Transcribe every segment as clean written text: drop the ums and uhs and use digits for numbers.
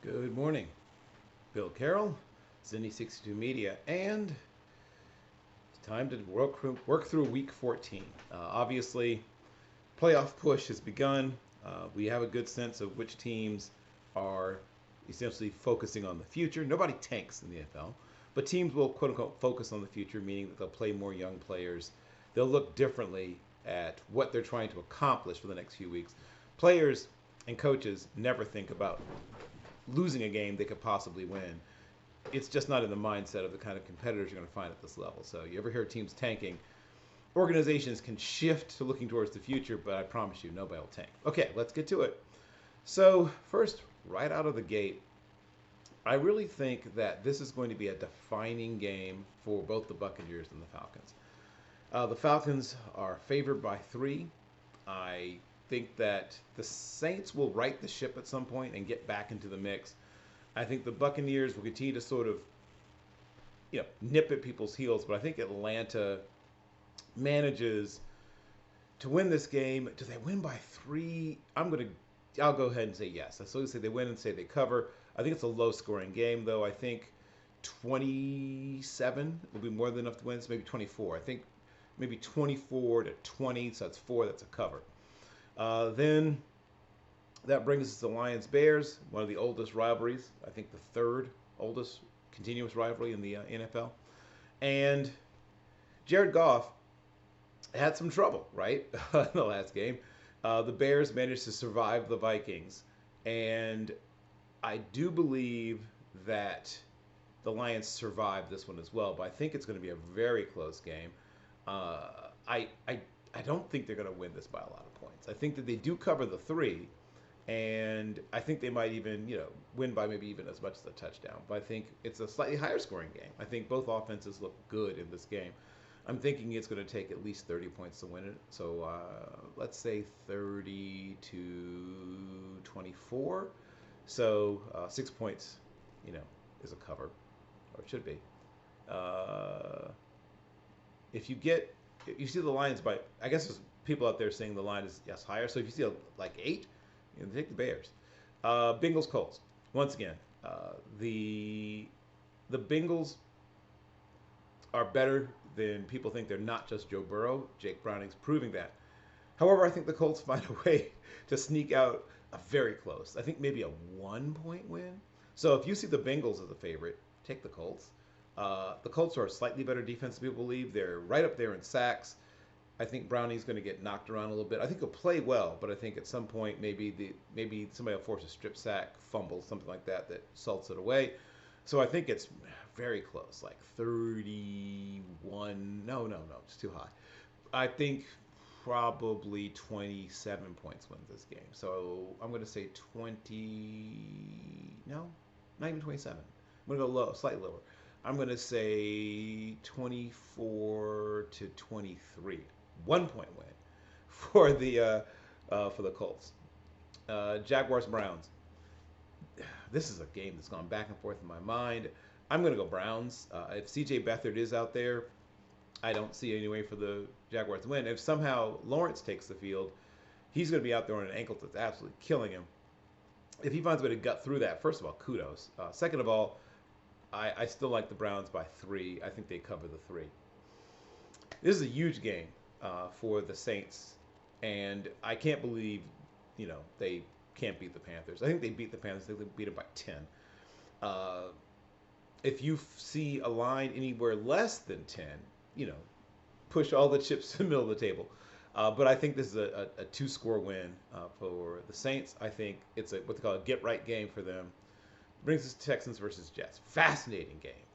Good morning, Bill Carroll, Sunday&Monday Media, and it's time to work through Week 14. Obviously, playoff push has begun. We have a good sense of which teams are essentially focusing on the future. Nobody tanks in the NFL, but teams will quote unquote focus on the future, meaning that they'll play more young players. They'll look differently at what they're trying to accomplish for the next few weeks. Players and coaches never think about losing a game they could possibly win. It's just not in the mindset of the kind of competitors you're going to find at this level. So you ever hear teams tanking? Organizations can shift to looking towards the future, but I promise you, nobody will tank. Okay, let's get to it. So first, right out of the gate, I really think that this is going to be a defining game for both the Buccaneers and the Falcons. The Falcons are favored by 3. I think that the Saints will right the ship at some point and get back into the mix. I think the Buccaneers will continue to sort of, nip at people's heels, but I think Atlanta manages to win this game. Do they win by 3? I'll go ahead and say yes. I still say they win and say they cover. I think it's a low-scoring game, though. I think 27 will be more than enough to win. It's maybe 24. I think maybe 24-20, so that's 4. That's a cover. Then that brings us to Lions-Bears, one of the oldest rivalries. I think the 3rd oldest continuous rivalry in the NFL. And Jared Goff had some trouble, right, in the last game. The Bears managed to survive the Vikings. And I do believe that the Lions survived this one as well, but I think it's going to be a very close game. I don't think they're going to win this by a lot of points. I think that they do cover the 3, and I think they might even, win by maybe even as much as a touchdown. But I think it's a slightly higher scoring game. I think both offenses look good in this game. I'm thinking it's going to take at least 30 points to win it. So let's say 30-24. So 6 points, is a cover, or it should be. If you see the Lions by, I guess there's people out there saying the line is higher. So if you see like 8, take the Bears. Bengals Colts. Once again, the Bengals are better than people think. They're not just Joe Burrow. Jake Browning's proving that. However, I think the Colts find a way to sneak out a very close. I think maybe a 1-point win. So if you see the Bengals as a favorite, take the Colts. The Colts are a slightly better defense than people believe. They're right up there in sacks. I think Browning's going to get knocked around a little bit. I think he'll play well, but I think at some point maybe somebody will force a strip sack, fumble, something like that salts it away. So I think it's very close, like 31. No, it's too high. I think probably 27 points wins this game. So I'm going to say 20. No, not even 27. I'm going to go low, slightly lower. I'm going to say 24-23. 1-point win for the Colts. Jaguars Browns. This is a game that's gone back and forth in my mind. I'm going to go Browns. If C.J. Beathard is out there, I don't see any way for the Jaguars to win. If somehow Lawrence takes the field, he's going to be out there on an ankle that's absolutely killing him. If he finds a way to gut through that, first of all, kudos. Second of all, I still like the Browns by 3. I think they cover the 3. This is a huge game for the Saints, and I can't believe, they can't beat the Panthers. I think they beat the Panthers. I think they beat them by 10. If you see a line anywhere less than 10, push all the chips to the middle of the table. But I think this is a 2-score win for the Saints. I think it's what they call a get-right game for them. Brings us to Texans versus Jets. Fascinating game.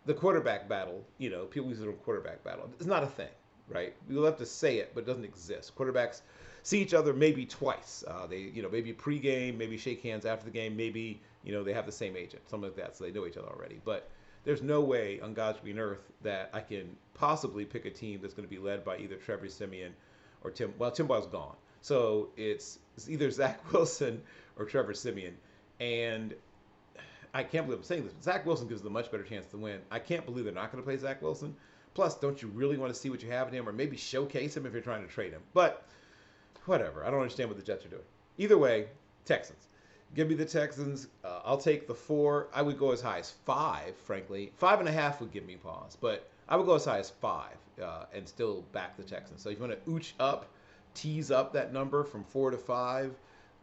The quarterback battle, people use the term quarterback battle. It's not a thing, right? We'll have to say it, but it doesn't exist. Quarterbacks see each other maybe twice. They, maybe pregame, maybe shake hands after the game, maybe, they have the same agent, something like that, so they know each other already. But there's no way on God's green earth that I can possibly pick a team that's going to be led by either Trevor Siemian or Tim Boyle's gone. So it's either Zach Wilson or Trevor Siemian. And I can't believe I'm saying this, but Zach Wilson gives them a much better chance to win. I can't believe they're not going to play Zach Wilson. Plus, don't you really want to see what you have in him, or maybe showcase him if you're trying to trade him? But whatever. I don't understand what the Jets are doing. Either way, Texans. Give me the Texans. I'll take the 4. I would go as high as 5, frankly. 5.5 would give me pause, but I would go as high as 5 and still back the Texans. So if you want to ooch up, tease up that number from 4 to 5,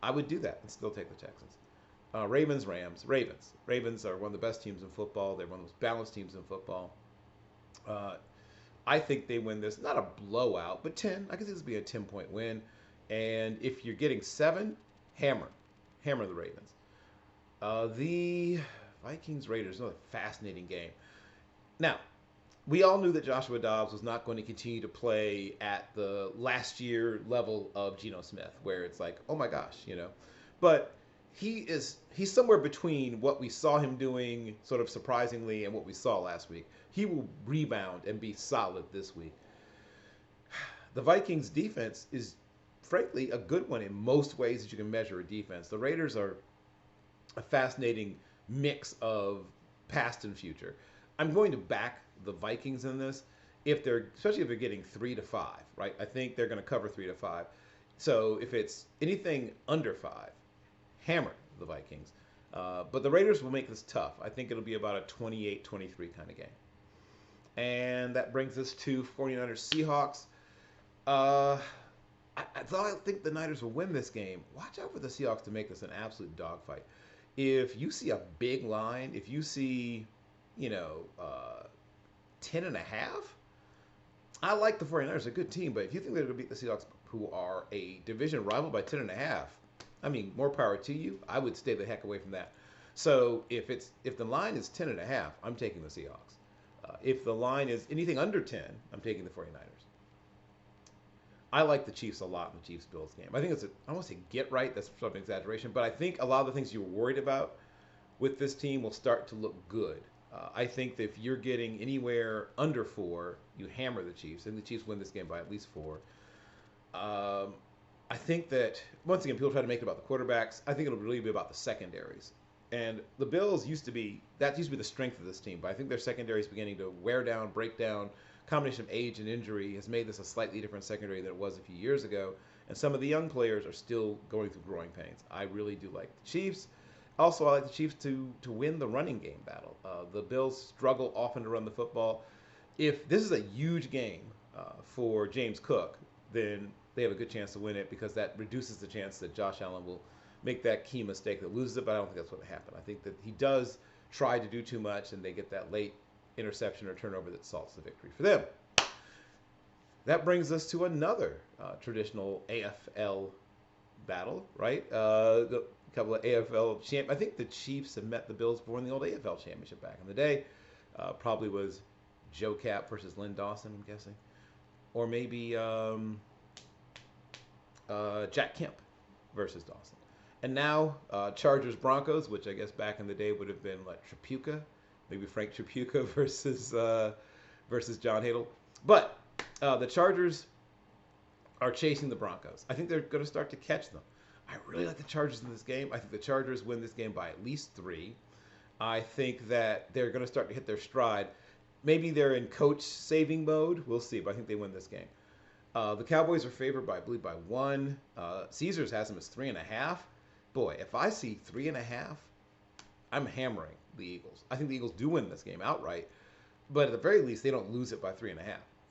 I would do that and still take the Texans. Ravens, Rams, Ravens. Ravens are one of the best teams in football. They're one of the most balanced teams in football. Uh, I think they win this. Not a blowout, but 10. I can see this being a 10-point win. And if you're getting 7, hammer. Hammer the Ravens. The Vikings Raiders, another fascinating game. Now, we all knew that Joshua Dobbs was not going to continue to play at the last year level of Geno Smith, where it's like, oh my gosh, you know. But he's somewhere between what we saw him doing sort of surprisingly and what we saw last week. He will rebound and be solid this week. The Vikings defense is frankly a good one in most ways that you can measure a defense. The Raiders are a fascinating mix of past and future. I'm going to back the Vikings in this especially if they're getting 3 to 5, right? I think they're going to cover 3 to 5. So if it's anything under 5, hammer the Vikings. But the Raiders will make this tough. I think it'll be about a 28-23 kind of game. And that brings us to 49ers Seahawks. I think the Niners will win this game. Watch out for the Seahawks to make this an absolute dogfight. If you see a big line, if you see, 10.5, I like the 49ers, a good team, but if you think they're going to beat the Seahawks, who are a division rival, by 10.5, I mean, more power to you. I would stay the heck away from that. So if the line is 10.5, I'm taking the Seahawks. If the line is anything under 10, I'm taking the 49ers. I like the Chiefs a lot in the Chiefs-Bills game. I think I don't want to say get right, that's sort of an exaggeration, but I think a lot of the things you were worried about with this team will start to look good. I think that if you're getting anywhere under 4, you hammer the Chiefs, and the Chiefs win this game by at least 4. I think that, once again, people try to make it about the quarterbacks. I think it'll really be about the secondaries. And the Bills used to be the strength of this team, but I think their secondary is beginning to wear down, break down. Combination of age and injury has made this a slightly different secondary than it was a few years ago. And some of the young players are still going through growing pains. I really do like the Chiefs. Also, I like the Chiefs to win the running game battle. The Bills struggle often to run the football. If this is a huge game for James Cook, then they have a good chance to win it because that reduces the chance that Josh Allen will make that key mistake that loses it, but I don't think that's what will happen. I think that he does try to do too much, and they get that late interception or turnover that salts the victory for them. That brings us to another traditional AFL battle, right? A couple of AFL champ. I think the Chiefs have met the Bills before in the old AFL championship back in the day. Probably was Joe Cap versus Lynn Dawson, I'm guessing. Or maybe Jack Kemp versus Dawson. And now Chargers Broncos, which I guess back in the day would have been like Tripucka, maybe Frank Tripucka versus John Hadle. But the Chargers are chasing the Broncos. I think they're going to start to catch them. I really like the Chargers in this game. I think the Chargers win this game by at least 3. I think that they're going to start to hit their stride. Maybe they're in coach saving mode. We'll see, but I think they win this game. The Cowboys are favored by, I believe, by 1. Caesars has them as 3.5. Boy, if I see 3.5, I'm hammering the Eagles. I think the Eagles do win this game outright, but at the very least, they don't lose it by 3.5.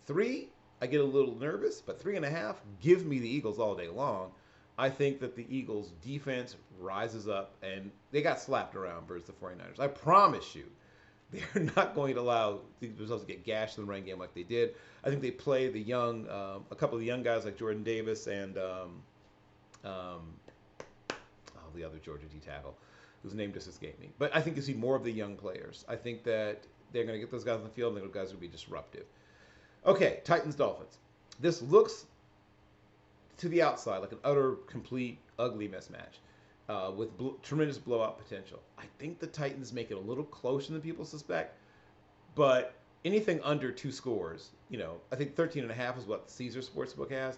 3, I get a little nervous, but 3.5, give me the Eagles all day long. I think that the Eagles' defense rises up, and they got slapped around versus the 49ers. I promise you, they're not going to allow themselves to get gashed in the running game like they did. I think they play the young, a couple of the young guys like Jordan Davis and the other Georgia D tackle, whose name just escaped me. But I think you see more of the young players. I think that they're going to get those guys on the field, and those guys will be disruptive. Okay, Titans-Dolphins. This looks, to the outside, like an utter, complete, ugly mismatch with tremendous blowout potential. I think the Titans make it a little closer than people suspect, but anything under 2 scores, I think 13.5 is what the Caesar Sportsbook has.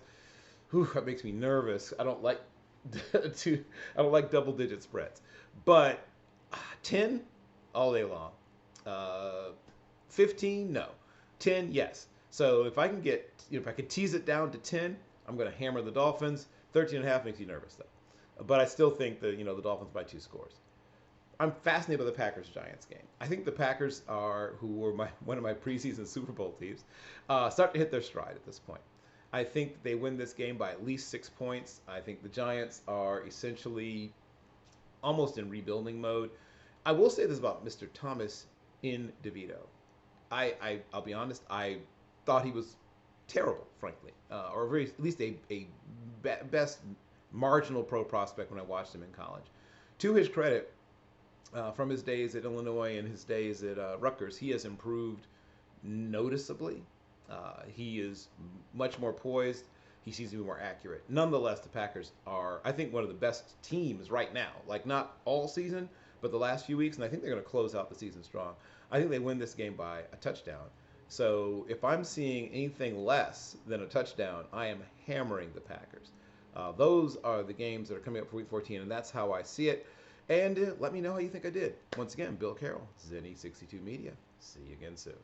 Whew, that makes me nervous. I don't like double-digit spreads, but 10 all day long. 15, no. 10, yes. So if I can if I can tease it down to 10, I'm going to hammer the Dolphins. 13.5 makes you nervous, though. but I still think that the Dolphins by 2 scores. I'm fascinated by the Packers Giants game. I think the Packers who were one of my preseason Super Bowl teams, start to hit their stride at this point. I think they win this game by at least 6 points. I think the Giants are essentially almost in rebuilding mode. I will say this about Mr. Thomas in DeVito. I'll be honest. I thought he was terrible, frankly, or very at least a best marginal pro prospect when I watched him in college. To his credit, from his days at Illinois and his days at Rutgers, he has improved noticeably. He is much more poised. He seems to be more accurate. Nonetheless, the Packers are, I think, one of the best teams right now. Like, not all season, but the last few weeks, and I think they're going to close out the season strong. I think they win this game by a touchdown. So if I'm seeing anything less than a touchdown, I am hammering the Packers. Those are the games that are coming up for Week 14, and that's how I see it. And let me know how you think I did. Once again, Bill Carroll, Zenny62 Media. See you again soon.